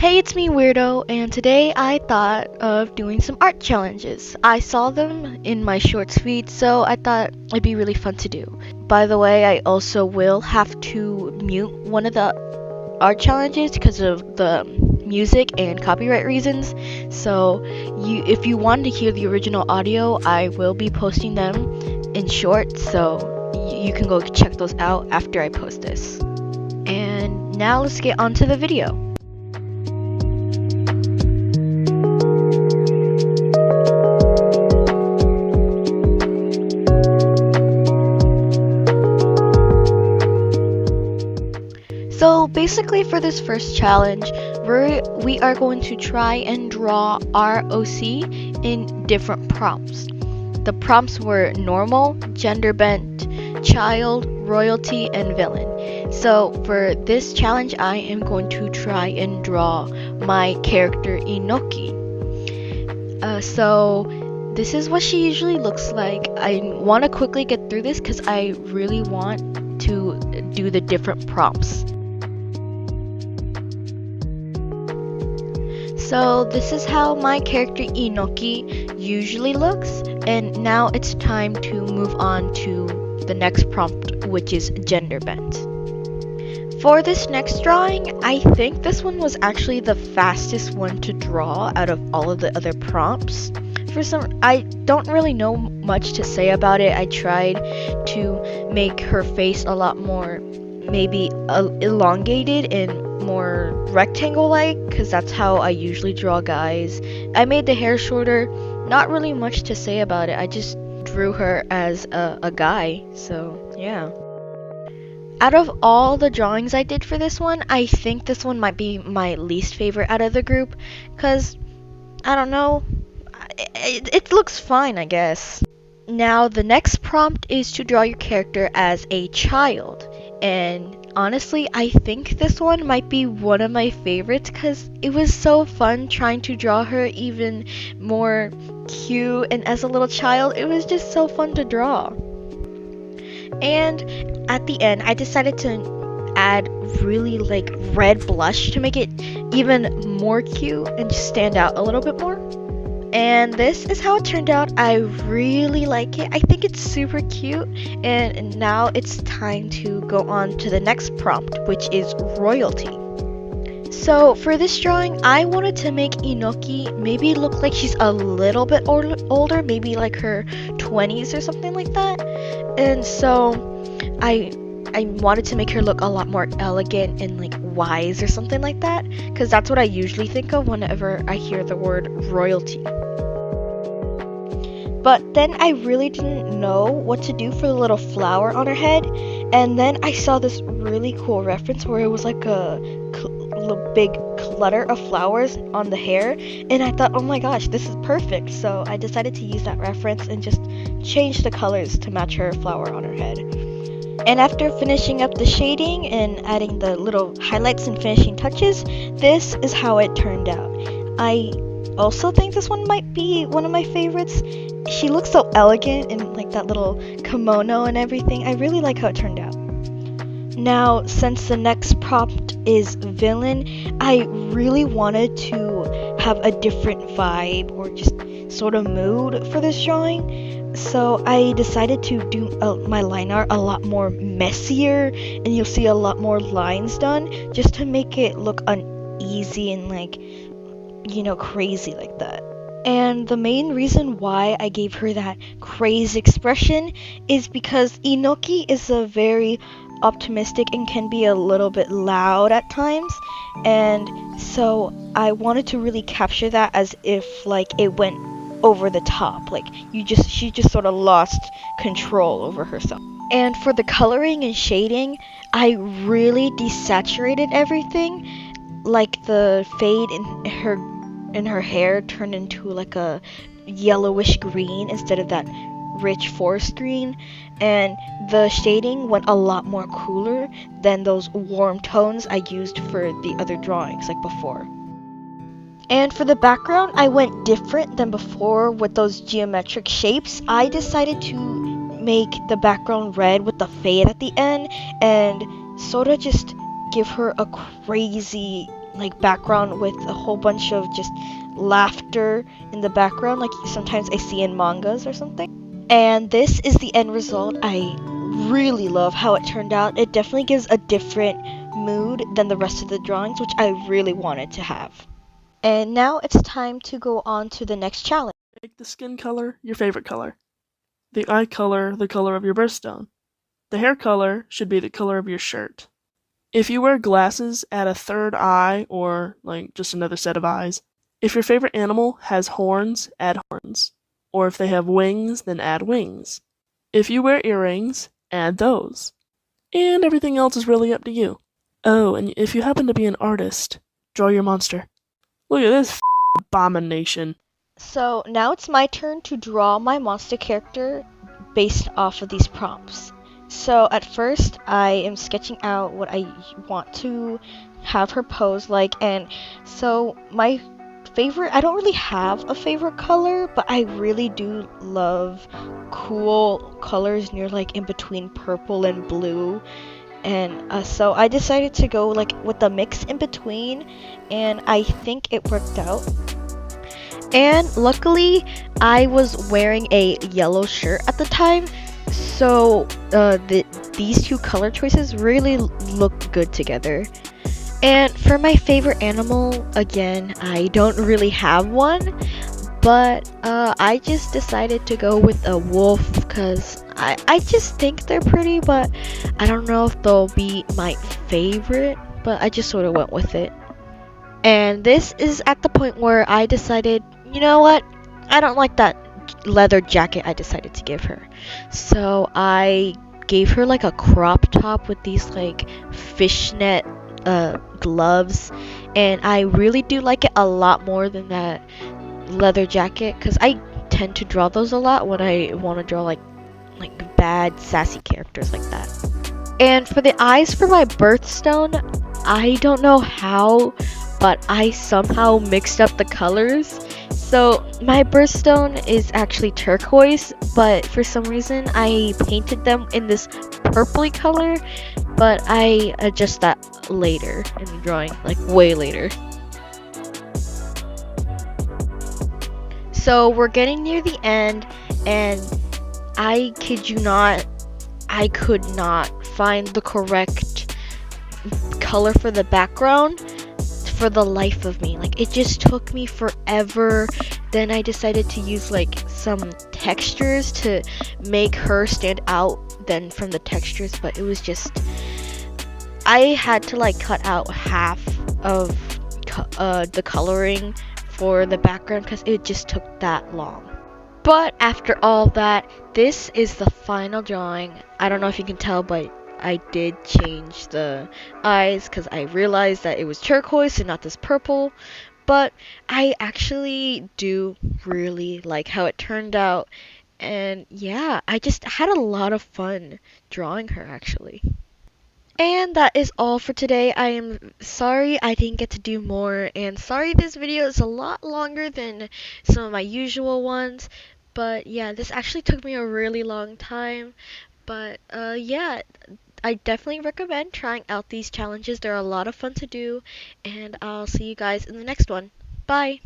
Hey, it's me, Weirdo, and today I thought of doing some art challenges. I saw them in my shorts feed, so I thought it'd be really fun to do. By the way, I also will have to mute one of the art challenges because of the music and copyright reasons. So, if you want to hear the original audio, I will be posting them in shorts, so you can go check those out after I post this. And now let's get on to the video. So basically for this first challenge, we are going to try and draw ROC in different prompts. The prompts were normal, gender bent, child, royalty, and villain. So for this challenge, I am going to try and draw my character Inoki. So this is what she usually looks like. I want to quickly get through this because I really want to do the different prompts. So this is how my character Inoki usually looks, and now it's time to move on to the next prompt, which is gender bent. For this next drawing, I think this one was actually the fastest one to draw out of all of the other prompts. I don't really know much to say about it. I tried to make her face a lot more maybe elongated and more rectangle-like, because that's how I usually draw guys. I made the hair shorter. Not really much to say about it. I just drew her as a guy, so yeah. Out of all the drawings I did for this one, I think this one might be my least favorite out of the group, because I don't know, it looks fine, I guess. Now the next prompt is to draw your character as a child, and honestly, I think this one might be one of my favorites because it was so fun trying to draw her even more cute, and as a little child, it was just so fun to draw. And at the end, I decided to add really red blush to make it even more cute and just stand out a little bit more. And this is how it turned out. I really like it. I think it's super cute. And now it's time to go on to the next prompt, which is royalty. So for this drawing, I wanted to make Inoki maybe look like she's a little bit older, maybe like her 20s or something like that. And so I wanted to make her look a lot more elegant and wise or something like that, because that's what I usually think of whenever I hear the word royalty. But then I really didn't know what to do for the little flower on her head, and then I saw this really cool reference where it was like a big clutter of flowers on the hair, and I thought, oh my gosh, this is perfect. So I decided to use that reference and just change the colors to match her flower on her head. And after finishing up the shading and adding the little highlights and finishing touches, this is how it turned out. I also think this one might be one of my favorites. She looks so elegant in that little kimono and everything. I really like how it turned out. Now, since the next prompt is villain, I really wanted to have a different vibe or just sort of mood for this drawing. So I decided to do my line art a lot more messier, and you'll see a lot more lines done just to make it look uneasy and crazy like that. And the main reason why I gave her that crazy expression is because Inoki is a very optimistic and can be a little bit loud at times, and so I wanted to really capture that as if it went over the top, she just sort of lost control over herself. And for the coloring and shading, I really desaturated everything. The fade in her hair turned into a yellowish green instead of that rich forest green, and the shading went a lot more cooler than those warm tones I used for the other drawings before. And for the background, I went different than before with those geometric shapes. I decided to make the background red with the fade at the end and sort of just give her a crazy like background with a whole bunch of just laughter in the background, like sometimes I see in mangas or something. And this is the end result. I really love how it turned out. It definitely gives a different mood than the rest of the drawings, which I really wanted to have. And now it's time to go on to the next challenge. Make the skin color your favorite color. The eye color the color of your birthstone. The hair color should be the color of your shirt. If you wear glasses, add a third eye or like just another set of eyes. If your favorite animal has horns, add horns. Or if they have wings, then add wings. If you wear earrings, add those. And everything else is really up to you. Oh, and if you happen to be an artist, draw your monster. Look at this abomination. So now it's my turn to draw my monster character based off of these prompts. So at first I am sketching out what I want to have her pose like, and so my favorite, I don't really have a favorite color, but I really do love cool colors near like in between purple and blue. And so I decided to go like with the mix in between, and I think it worked out. And luckily, I was wearing a yellow shirt at the time, so these two color choices really look good together. And for my favorite animal, again, I don't really have one, but I just decided to go with a wolf because I just think they're pretty, but I don't know if they'll be my favorite, but I just sort of went with it. And this is at the point where I decided, you know what? I don't like that leather jacket I decided to give her. So I gave her like a crop top with these like fishnet gloves, and I really do like it a lot more than that leather jacket because I tend to draw those a lot when I want to draw like bad sassy characters like that. And for the eyes for my birthstone, I don't know how, but I somehow mixed up the colors. So my birthstone is actually turquoise, but for some reason I painted them in this purpley color, but I adjust that later in the drawing, like way later. So we're getting near the end, and I kid you not, I could not find the correct color for the background for the life of me. Like, it just took me forever. Then I decided to use like some textures to make her stand out then from the textures, but it was just, I had to like cut out half of the coloring for the background because it just took that long. But after all that, this is the final drawing. I don't know if you can tell, but I did change the eyes because I realized that it was turquoise and not this purple. But I actually do really like how it turned out. And yeah, I just had a lot of fun drawing her actually. And that is all for today. I am sorry I didn't get to do more, and sorry this video is a lot longer than some of my usual ones. But yeah, this actually took me a really long time. But yeah, I definitely recommend trying out these challenges. They're a lot of fun to do, and I'll see you guys in the next one. Bye!